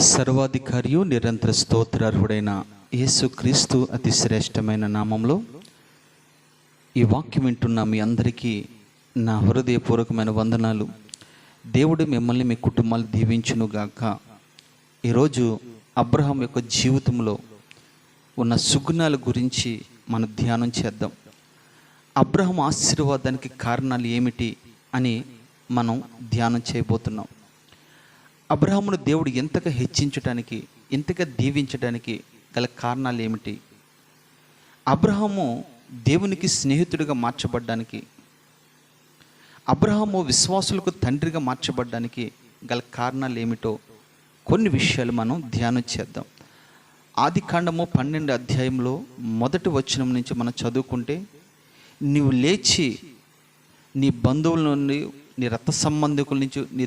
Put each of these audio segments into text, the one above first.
సర్వాధికారియు నిరంతర స్తోత్రార్హుడైన యేసుక్రీస్తు అతి శ్రేష్టమైన నామంలో ఈ వాక్యం వింటున్న మీ అందరికీ నా హృదయపూర్వకమైన వందనాలు. దేవుడు మిమ్మల్ని మీ కుటుంబాలు దీవించునుగాక. ఈరోజు అబ్రహాం యొక్క జీవితంలో ఉన్న సుగుణాల గురించి మనం ధ్యానం చేద్దాం. అబ్రహాం ఆశీర్వాదానికి కారణాలు ఏమిటి అని మనం ధ్యానం చేయబోతున్నాం. అబ్రహామును దేవుడు ఎంతగా హెచ్చించడానికి, ఎంతగా దీవించడానికి గల కారణాలు ఏమిటి? అబ్రహాము దేవునికి స్నేహితుడిగా మార్చబడ్డానికి, అబ్రహాము విశ్వాసులకు తండ్రిగా మార్చబడ్డానికి గల కారణాలు ఏమిటో కొన్ని విషయాలు మనం ధ్యానం చేద్దాం. ఆదికాండము 12వ అధ్యాయంలో 1వ వచనం నుంచి మనం చదువుకుంటే, నీవు లేచి నీ బంధువుల నుండి, నీ రక్త సంబంధికుల నుంచి, నీ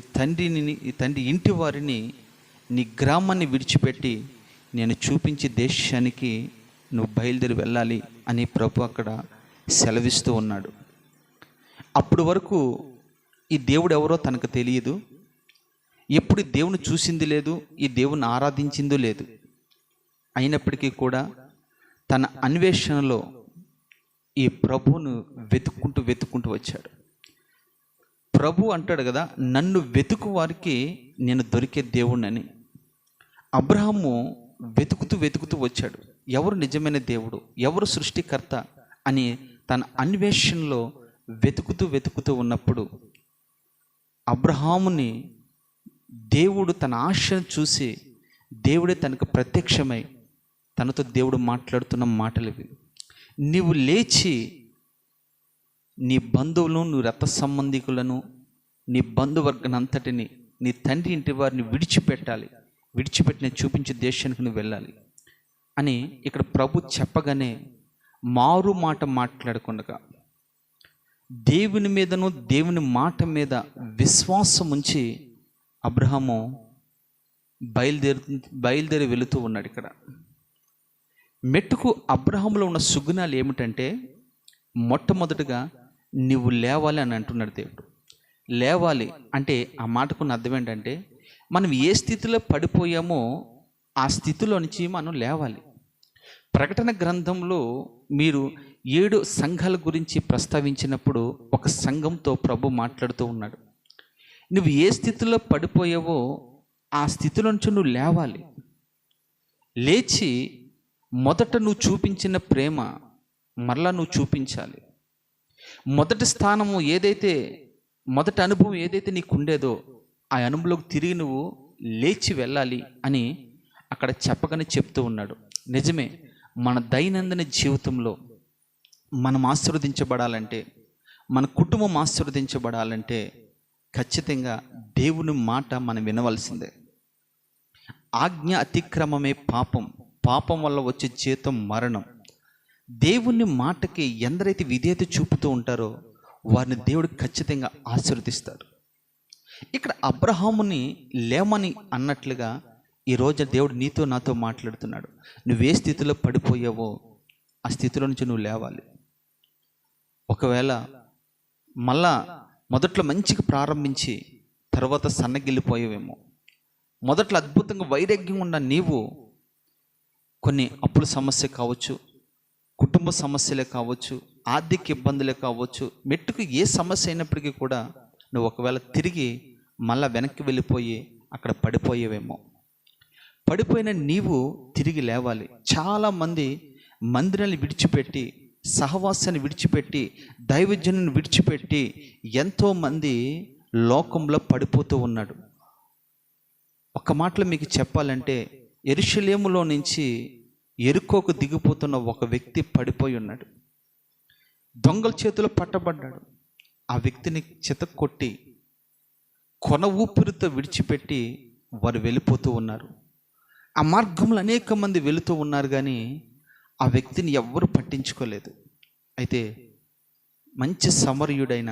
తండ్రి ఇంటి వారిని, నీ గ్రామాన్ని విడిచిపెట్టి నేను చూపించే దేశానికి నువ్వు బయలుదేరి వెళ్ళాలి అని ప్రభు అక్కడ సెలవిస్తూ ఉన్నాడు. అప్పటి వరకు ఈ దేవుడు ఎవరో తనకు తెలియదు. ఎప్పుడు దేవుని చూసింది లేదు, ఈ దేవుని ఆరాధించిందో లేదు. అయినప్పటికీ కూడా తన అన్వేషణలో ఈ ప్రభువును వెతుక్కుంటూ వచ్చాడు. ప్రభు అంటాడు కదా, నన్ను వెతుకు వారికి నేను దొరికే దేవుణ్ణని. అబ్రహాము వెతుకుతూ వచ్చాడు. ఎవరు నిజమైన దేవుడు, ఎవరు సృష్టికర్త అని తన అన్వేషణలో వెతుకుతూ ఉన్నప్పుడు అబ్రహాముని దేవుడు తన ఆశను చూసి, దేవుడే తనకు ప్రత్యక్షమై తనతో దేవుడు మాట్లాడుతున్న మాటలు ఇవి. నీవు లేచి నీ బంధువులను, నీ రక్త సంబంధికులను, నీ బంధువర్గం అంతటిని, నీ తండ్రి ఇంటి వారిని విడిచిపెట్టి నేను చూపించే దేశానికి నువ్వు వెళ్ళాలి అని ఇక్కడ ప్రభు చెప్పగానే మారు మాట మాట్లాడకుండా దేవుని మీదను, దేవుని మాట మీద విశ్వాసం ఉంచి అబ్రహాము బయలుదేరి వెళుతూ ఉన్నాడు. ఇక్కడ మెట్టుకు అబ్రహాములో ఉన్న సుగుణాలు ఏమిటంటే, మొట్టమొదటిగా నువ్వు లేవాలి అని అంటున్నాడు దేవుడు. లేవాలి అంటే ఆ మాటకున్న అర్థం ఏంటంటే, మనం ఏ స్థితిలో పడిపోయామో ఆ స్థితిలో నుంచి మనం లేవాలి. ప్రకటన గ్రంథంలో మీరు 7 సంఘాల గురించి ప్రస్తావించినప్పుడు ఒక సంఘంతో ప్రభు మాట్లాడుతూ ఉన్నాడు. నువ్వు ఏ స్థితిలో పడిపోయావో ఆ స్థితిలో నుంచి నువ్వు లేవాలి. లేచి మొదట నువ్వు చూపించిన ప్రేమ మరలా నువ్వు చూపించాలి. మొదటి స్థానము ఏదైతే, మొదటి అనుభవం ఏదైతే నీకు ఉండేదో ఆ అనుభవంలోకి తిరిగి నువ్వు లేచి వెళ్ళాలి అని అక్కడ చెప్పగానే చెప్తూ ఉన్నాడు. నిజమే, మన దైనందిన జీవితంలో మనం ఆశీర్వదించబడాలంటే, మన కుటుంబం ఆశీర్వదించబడాలంటే ఖచ్చితంగా దేవుని మాట మనం వినవలసిందే. ఆజ్ఞ అతిక్రమమే పాపం వల్ల వచ్చే జీతం మరణం. దేవుని మాటకి ఎందరైతే విధేయత చూపుతూ ఉంటారో వారిని దేవుడు ఖచ్చితంగా ఆశీర్వదిస్తాడు. ఇక్కడ అబ్రహాముని లేమని అన్నట్లుగా ఈరోజు దేవుడు నీతో నాతో మాట్లాడుతున్నాడు. నువ్వే స్థితిలో పడిపోయావో ఆ స్థితిలో నుంచి నువ్వు లేవాలి. ఒకవేళ మళ్ళా మొదట్లో మంచిగా ప్రారంభించి తర్వాత సన్నగిల్లిపోయావేమో, మొదట్లో అద్భుతంగా వైరాగ్యం ఉన్న నీవు కొన్ని అప్పుల సమస్య కావచ్చు, కుటుంబ సమస్యలే కావచ్చు, ఆర్థిక ఇబ్బందులే కావచ్చు, మెట్టుకు ఏ సమస్య అయినప్పటికీ కూడా నువ్వు ఒకవేళ తిరిగి మళ్ళా వెనక్కి వెళ్ళిపోయి అక్కడ పడిపోయేవేమో. పడిపోయిన నీవు తిరిగి లేవాలి. చాలామంది మందిరాన్ని విడిచిపెట్టి, సహవాసాన్ని విడిచిపెట్టి, దైవజనుని విడిచిపెట్టి ఎంతోమంది లోకంలో పడిపోతూ ఉన్నాడు. ఒక మాటలో మీకు చెప్పాలంటే, యెరూషలేములో నుంచి యెరికోకు దిగిపోతున్న ఒక వ్యక్తి పడిపోయి ఉన్నాడు. దొంగల చేతిలో పట్టబడ్డాడు. ఆ వ్యక్తిని చితక్కొట్టి కొన ఊపిరితో విడిచిపెట్టి వారు వెళ్ళిపోతూ ఉన్నారు. ఆ మార్గంలో అనేక మంది వెళుతూ ఉన్నారు, కానీ ఆ వ్యక్తిని ఎవ్వరూ పట్టించుకోలేదు. అయితే మంచి సమరయుడైన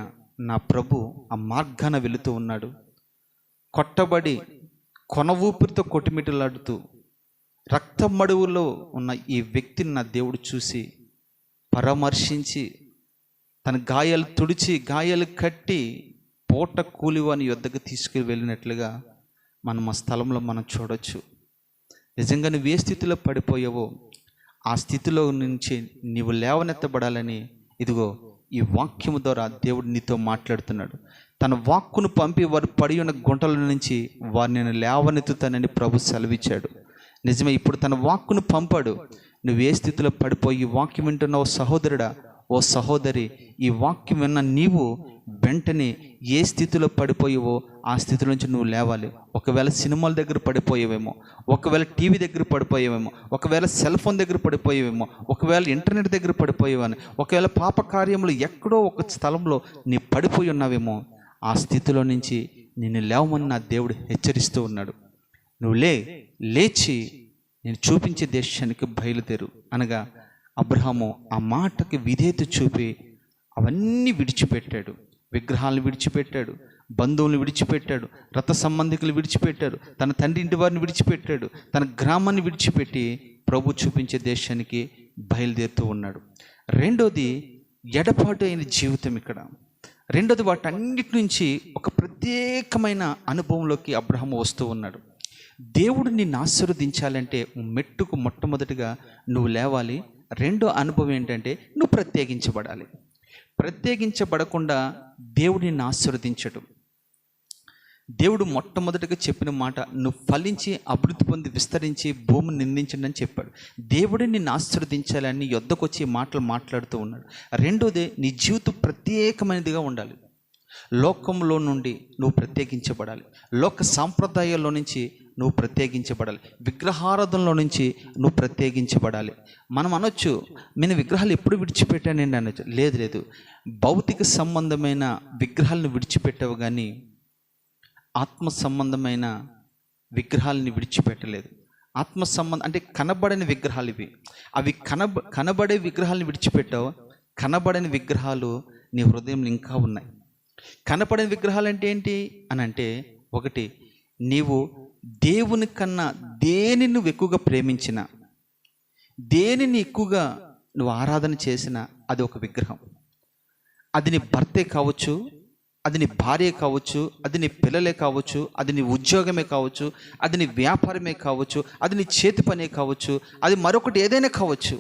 నా ప్రభు ఆ మార్గాన వెళుతూ ఉన్నాడు. కొట్టబడి కొన ఊపిరితో కొట్టుమిట్టలాడుతూ రక్తమడువులో ఉన్న ఈ వ్యక్తిని నా దేవుడు చూసి పరామర్శించి తన గాయాలు తుడిచి, గాయాలు కట్టి, పూట కూలివాని యొద్దకు తీసుకుని వెళ్ళినట్లుగా మనం ఆ స్థలంలో మనం చూడొచ్చు. నిజంగా నువ్వు ఏ స్థితిలో పడిపోయావో ఆ స్థితిలో నుంచి నీవు లేవనెత్తబడాలని ఇదిగో ఈ వాక్యము ద్వారా దేవుడు నీతో మాట్లాడుతున్నాడు. తన వాక్కును పంపి వారు పడి ఉన్న గుంటల నుంచి వారిని నేను లేవనెత్తుతానని ప్రభు సెలవిచ్చాడు. నిజమే, ఇప్పుడు తన వాక్కును పంపాడు. నువ్వు ఏ స్థితిలో పడిపోయి ఈ వాక్యం వింటున్నావు సహోదరుడా, ఓ సహోదరి, ఈ వాక్యం విన్న నీవు వెంటనే ఏ స్థితిలో పడిపోయావో ఆ స్థితి నుంచి నువ్వు లేవాలి. ఒకవేళ సినిమాల దగ్గర పడిపోయేవేమో, ఒకవేళ టీవీ దగ్గర పడిపోయేవేమో, ఒకవేళ సెల్ ఫోన్ దగ్గర పడిపోయేవేమో, ఒకవేళ ఇంటర్నెట్ దగ్గర పడిపోయేవని, ఒకవేళ పాప కార్యములు ఎక్కడో ఒక స్థలంలో నీ పడిపోయి ఉన్నావేమో, ఆ స్థితిలో నుంచి నిన్ను లేవమని నా దేవుడు హెచ్చరిస్తూ ఉన్నాడు. నువ్వు లేచి నేను చూపించే దేశానికి బయలుదేరు అనగా అబ్రహాము ఆ మాటకి విధేయత చూపి అవన్నీ విడిచిపెట్టాడు. విగ్రహాలను విడిచిపెట్టాడు, బంధువులను విడిచిపెట్టాడు, రథ సంబంధికులు విడిచిపెట్టాడు, తన తండ్రి ఇంటి వారిని విడిచిపెట్టాడు, తన గ్రామాన్ని విడిచిపెట్టి ప్రభు చూపించే దేశానికి బయలుదేరుతూ ఉన్నాడు. రెండోది ఎడపాటు అయిన జీవితం. ఇక్కడ రెండోది వాటన్నిటి నుంచి ఒక ప్రత్యేకమైన అనుభవంలోకి అబ్రహాము వస్తూ ఉన్నాడు. దేవుడు నిన్ను ఆశీర్వదించాలంటే మెట్టుకు మొట్టమొదటిగా నువ్వు లేవాలి. రెండో అనుభవం ఏంటంటే నువ్వు ప్రత్యేకించబడాలి. ప్రత్యేకించబడకుండా దేవుడు నిన్ను ఆశీర్వదించడు. దేవుడు మొట్టమొదటిగా చెప్పిన మాట, నువ్వు ఫలించి అభివృద్ధి పొంది విస్తరించి భూమిని నిందించండి అని చెప్పాడు. దేవుడే నిన్ను ఆశీర్వదించాలని యొద్దకు వచ్చి మాటలు మాట్లాడుతూ ఉన్నాడు. రెండోది, నీ జీవితం ప్రత్యేకమైనదిగా ఉండాలి. లోకంలో నుండి నువ్వు ప్రత్యేకించబడాలి. లోక సాంప్రదాయాల్లో నుంచి నువ్వు ప్రత్యేకించబడాలి. విగ్రహారాధనలో నుంచి నువ్వు ప్రత్యేకించబడాలి. మనం అనొచ్చు, నేను విగ్రహాలు ఎప్పుడు విడిచిపెట్టానండి అనొచ్చు. లేదు, భౌతిక సంబంధమైన విగ్రహాలను విడిచిపెట్టావు కానీ ఆత్మ సంబంధమైన విగ్రహాలని విడిచిపెట్టలేదు. ఆత్మ సంబంధం అంటే కనబడని విగ్రహాలు ఇవి. అవి కనబడే విగ్రహాలను విడిచిపెట్టావు. కనబడని విగ్రహాలు నీ హృదయంలో ఇంకా ఉన్నాయి. కనపడని విగ్రహాలు అంటే ఏంటి అని అంటే, ఒకటి, నీవు దేవుని కన్నా దేనిని నువ్వు ఎక్కువగా ప్రేమించిన, దేనిని ఎక్కువగా నువ్వు ఆరాధన చేసినా అది ఒక విగ్రహం. అది నీ భర్తే కావచ్చు, అది నీ భార్య కావచ్చు, అది నీ పిల్లలే కావచ్చు, అది నీ ఉద్యోగమే కావచ్చు, అది నీ వ్యాపారమే కావచ్చు, అది నీ చేతి పనే కావచ్చు, అది మరొకటి ఏదైనా కావచ్చు.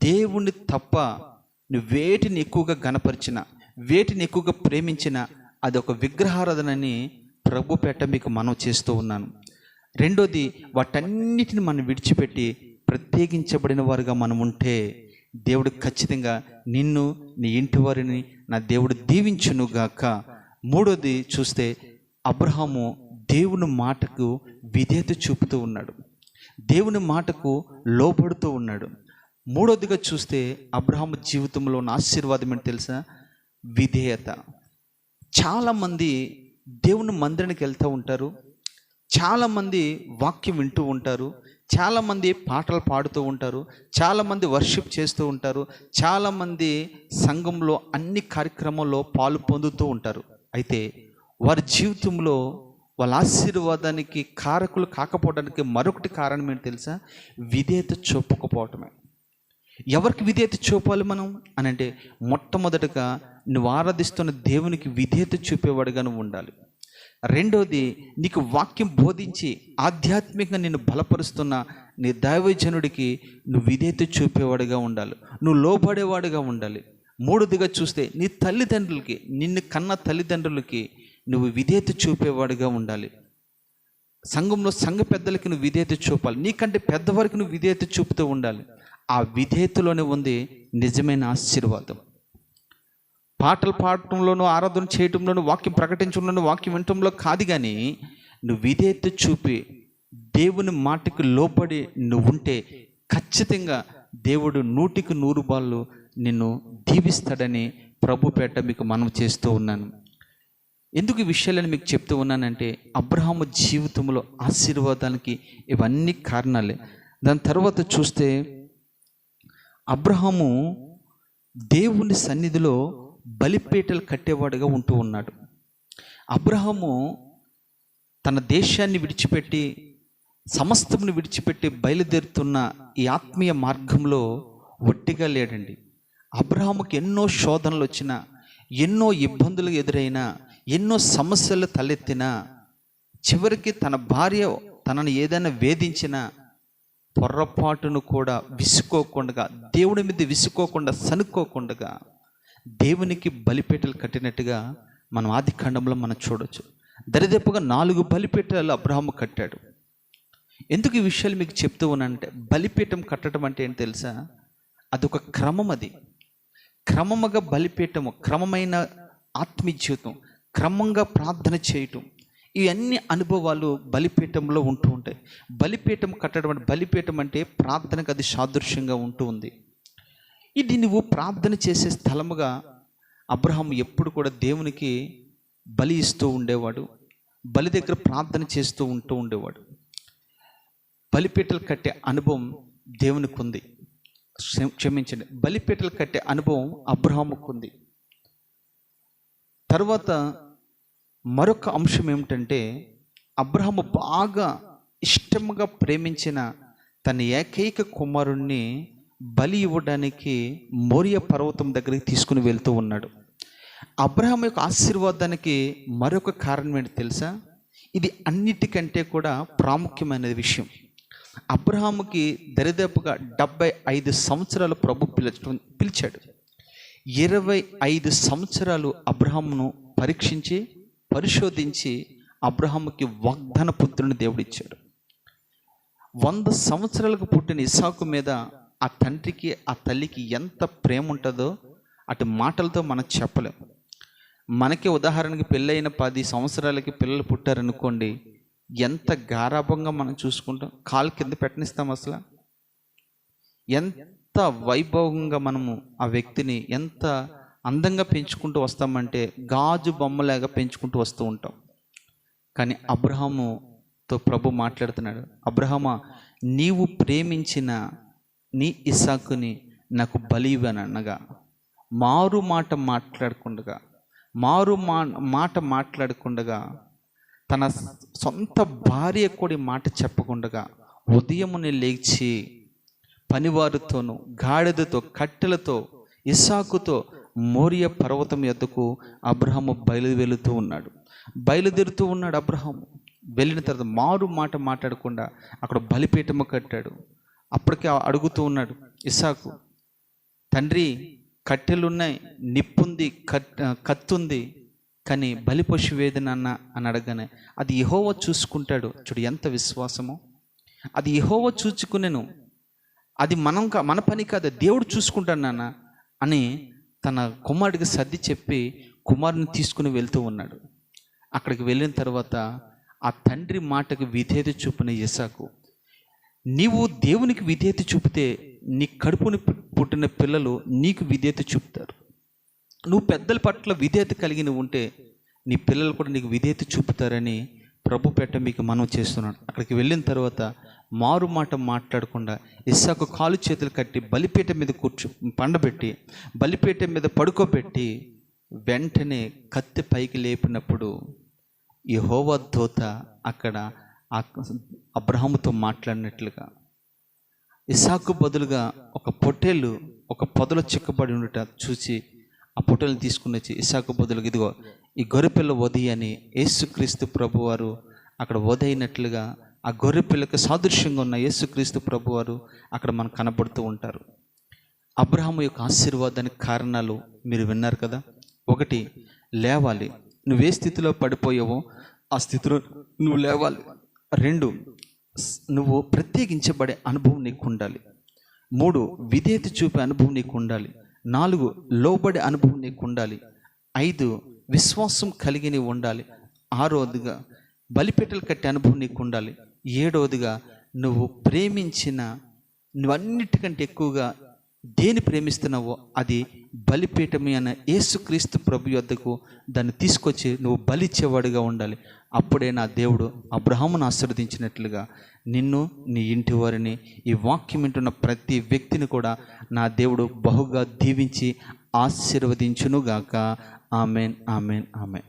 దేవుణ్ణి తప్ప నువ్వు వేటిని ఎక్కువగా గణపరిచిన, వేటిని ఎక్కువగా ప్రేమించిన అది ఒక విగ్రహారాధనని ప్రభు పేట మీకు మనం చేస్తూ ఉన్నాను. రెండోది, వాటన్నిటిని మనం విడిచిపెట్టి ప్రత్యేకించబడిన వారుగా మనం ఉంటే దేవుడు ఖచ్చితంగా నిన్ను, నీ ఇంటి వారిని నా దేవుడు దీవించునుగాక. మూడోది చూస్తే, అబ్రహాము దేవుని మాటకు విధేయత చూపుతూ ఉన్నాడు, దేవుని మాటకు లోబడుతూ ఉన్నాడు. మూడోదిగా చూస్తే అబ్రహాము జీవితంలో ఉన్న ఆశీర్వాదం ఏంటి తెలుసా? విధేయత. చాలామంది దేవుని మందిరానికి వెళ్తూ ఉంటారు, చాలామంది వాక్యం వింటూ ఉంటారు, చాలామంది పాటలు పాడుతూ ఉంటారు, చాలామంది వర్షిప్ చేస్తూ ఉంటారు, చాలామంది సంఘంలో అన్ని కార్యక్రమాల్లో పాలు పొందుతూ ఉంటారు. అయితే వారి జీవితంలో వాళ్ళ ఆశీర్వాదానికి కారకులు కాకపోవడానికి మరొకటి కారణం ఏంటి తెలుసా? విధేయత చూపకపోవటమే. ఎవరికి విధేయత చూపాలి మనం అని అంటే, మొట్టమొదటిగా నువ్వు ఆరాధిస్తున్న దేవునికి విధేయత చూపేవాడుగా నువ్వు ఉండాలి. రెండోది, నీకు వాక్యం బోధించి ఆధ్యాత్మికంగా నిన్ను బలపరుస్తున్న నీ దైవజనుడికి నువ్వు విధేయత చూపేవాడుగా ఉండాలి, నువ్వు లోబడేవాడుగా ఉండాలి. మూడోదిగా చూస్తే నీ తల్లిదండ్రులకి, నిన్ను కన్న తల్లిదండ్రులకి నువ్వు విధేయత చూపేవాడుగా ఉండాలి. సంఘంలో సంఘ పెద్దలకి నువ్వు విధేయత చూపాలి, నీకంటే పెద్దవారికి నువ్వు విధేయత చూపుతూ ఉండాలి. ఆ విధేయతలోనే ఉంది నిజమైన ఆశీర్వాదం. పాటలు పాడటంలోనూ, ఆరాధన చేయటంలోనూ, వాక్యం ప్రకటించడంలోనూ, వాక్యం వినటంలో కాదు, కానీ నువ్వు విధేయత చూపి దేవుని మాటకు లోబడి నువ్వు ఉంటే ఖచ్చితంగా దేవుడు 100కి 100 బాళ్ళు నిన్ను దీవిస్తాడని ప్రభు పేట మీకు మనం చేస్తూ ఉన్నాను. ఎందుకు ఈ విషయాలను మీకు చెప్తూ ఉన్నానంటే, అబ్రహాము జీవితంలో ఆశీర్వాదానికి ఇవన్నీ కారణాలే. దాని తర్వాత చూస్తే అబ్రహాము దేవుని సన్నిధిలో బలిపీటలు కట్టేవాడుగా ఉంటూ ఉన్నాడు. అబ్రహాము తన దేశాన్ని విడిచిపెట్టి, సమస్తమును విడిచిపెట్టి బయలుదేరుతున్న ఈ ఆత్మీయ మార్గంలో ఒట్టిగా లేడండి. అబ్రహాముకి ఎన్నో శోధనలు వచ్చినా, ఎన్నో ఇబ్బందులు ఎదురైనా, ఎన్నో సమస్యలు తలెత్తినా చివరికి తన భార్య తనను ఏదైనా వేధించినా పొర్రపాటును కూడా విసుకోకుండా, దేవుడి మీద విసుకోకుండా, సనుక్కోకుండా దేవునికి బలిపీటలు కట్టినట్టుగా మనం ఆది కాండంలో మనం చూడొచ్చు. దరిదాపుగా 4 బలిపీఠాలు అబ్రహాము కట్టాడు. ఎందుకు ఈ విషయాలు మీకు చెప్తూ ఉన్నానంటే, బలిపీఠం కట్టడం అంటే ఏంటి తెలుసా? అదొక క్రమం. అది క్రమముగా బలిపీఠము, క్రమమైన ఆత్మీయ జీవితం, క్రమంగా ప్రార్థన చేయటం, ఇవన్నీ అనుభవాలు బలిపీఠంలో ఉంటూ ఉంటాయి. బలిపీఠం కట్టడం అంటే, బలిపీఠం అంటే ప్రార్థనకు అది సాదృశ్యంగా ఉంటూ ఉంది. ఇది నువ్వు ప్రార్థన చేసే స్థలముగా అబ్రహాము ఎప్పుడు కూడా దేవునికి బలి ఇస్తూ ఉండేవాడు. బలి దగ్గర ప్రార్థన చేస్తూ ఉండేవాడు. బలిపీఠలు కట్టే అనుభవం దేవునికి ఉంది. క్షమించండి, బలిపీఠలు కట్టే అనుభవం అబ్రహాముకు ఉంది. తర్వాత మరొక అంశం ఏమిటంటే, అబ్రహాము బాగా ఇష్టముగా ప్రేమించిన తన ఏకైక కుమారుణ్ణి బలి ఇవ్వడానికి మోరియా పర్వతం దగ్గరికి తీసుకుని వెళ్తూ ఉన్నాడు. అబ్రహాము యొక్క ఆశీర్వాదానికి మరొక కారణం ఏంటి తెలుసా? ఇది అన్నిటికంటే కూడా ప్రాముఖ్యమైన విషయం. అబ్రహాముకి దరిదాపుగా 75 సంవత్సరాలు ప్రభు పిలిచాడు. 25 సంవత్సరాలు అబ్రహామును పరీక్షించి పరిశోధించి అబ్రహాముకి వాగ్దాన పుత్రుని దేవుడిచ్చాడు. 100 సంవత్సరాలకు పుట్టిన ఇస్సాకు మీద ఆ తండ్రికి ఆ తల్లికి ఎంత ప్రేమ ఉంటుందో అటు మాటలతో మనం చెప్పలేం. మనకి ఉదాహరణకి పెళ్ళైన 10 సంవత్సరాలకి పిల్లలు పుట్టారనుకోండి, ఎంత గారాభంగా మనం చూసుకుంటాం, కాలు కింద పెట్టనిస్తాం. అసలు ఎంత వైభవంగా మనము ఆ వ్యక్తిని ఎంత అందంగా పెంచుకుంటూ వస్తామంటే గాజు బొమ్మలాగా పెంచుకుంటూ వస్తూ ఉంటాం. కానీ అబ్రహాముతో ప్రభు మాట్లాడుతున్నాడు, అబ్రహామా, నీవు ప్రేమించిన నీ ఇస్సాకుని నాకు బలి ఇవ్వను అనగా, మారు మాట మాట్లాడకుండగా తన సొంత భార్య కూడా మాట చెప్పకుండగా ఉదయముని లేచి పనివారితోనూ గాడిదతో కట్టెలతో ఇస్సాకుతో మోరియా పర్వతం యొద్దకు అబ్రహాము బయలుదేరుతూ ఉన్నాడు. అబ్రహాము వెళ్ళిన తర్వాత మారు మాట మాట్లాడకుండా అక్కడ బలిపీఠము కట్టాడు. అప్పటికే అడుగుతూ ఉన్నాడు ఇస్సాకు, తండ్రి కట్టెలున్నాయి, నిప్పుంది, కత్తుంది, కానీ బలి పశువు ఏదైనా అని అడగనే అది యెహోవా చూసుకుంటాడు. చూడు ఎంత విశ్వాసమో! అది యెహోవా చూసుకునేను, అది మన పని కాదు, దేవుడు చూసుకుంటాడు నాన్న అని తన కుమారుడికి సర్ది చెప్పి కుమారుని తీసుకుని వెళ్తూ ఉన్నాడు. అక్కడికి వెళ్ళిన తర్వాత ఆ తండ్రి మాటకు విధేయత చూపిన ఇస్సాకు, నీవు దేవునికి విధేయత చూపితే నీ కడుపుని పుట్టిన పిల్లలు నీకు విధేయత చూపుతారు. నువ్వు పెద్దల పట్ల విధేయత కలిగి ఉంటే నీ పిల్లలు కూడా నీకు విధేయత చూపుతారని ప్రభు పెట్ట మీకు మనం చేస్తున్నాడు. అక్కడికి వెళ్ళిన తర్వాత మారు మాట మాట్లాడకుండా ఇస్సాకు కాలు చేతులు కట్టి బలిపీఠం మీద పండబెట్టి బలిపీఠం మీద పడుకోబెట్టి వెంటనే కత్తి పైకి లేపినప్పుడు యెహోవా దూత అక్కడ అబ్రహాముతో మాట్లాడినట్లుగా ఇస్సాకు బదులుగా ఒక పొదలో చిక్కబడి ఉండట చూసి ఆ పొట్టెలను తీసుకుని వచ్చి ఇస్సాకు బదులుగా ఇదిగో ఈ గొర్రెపిల్ల వధి అని యేసుక్రీస్తు ప్రభువారు అక్కడ వధైనట్లుగా ఆ గొర్రెపిల్లకు సాదృశ్యంగా ఉన్న యేసుక్రీస్తు ప్రభువారు అక్కడ మనకు కనబడుతూ ఉంటారు. అబ్రహాము యొక్క ఆశీర్వాదానికి కారణాలు మీరు విన్నారు కదా. 1, లేవాలి, నువ్వే స్థితిలో పడిపోయావో ఆ స్థితిలో నువ్వు లేవాలి. 2, నువ్వు ప్రత్యేకించబడే అనుభవం నీకు ఉండాలి. 3, విధేయత చూపే అనుభవం నీకు ఉండాలి. 4, లోబడే అనుభవం నీకు ఉండాలి. 5, విశ్వాసం కలిగి నీవు ఉండాలి. 6వదిగా బలిపీఠలు కట్టే అనుభవం నీకు ఉండాలి. 7వదిగా నువ్వు నువ్వన్నిటికంటే ఎక్కువగా దేని ప్రేమిస్తున్నావో అది బలిపీఠమే అన్న యేసుక్రీస్తు ప్రభు యొద్దకు దాన్ని తీసుకొచ్చి నువ్వు బలిచ్చేవాడుగా ఉండాలి. అప్పుడే నా దేవుడు అబ్రహామును ఆశీర్వదించినట్లుగా నిన్ను, నీ ఇంటి వారిని, ఈ వాక్యం వింటున్న ప్రతి వ్యక్తిని కూడా నా దేవుడు బహుగా దీవించి ఆశీర్వదించునుగాక. Amen, amen, amen.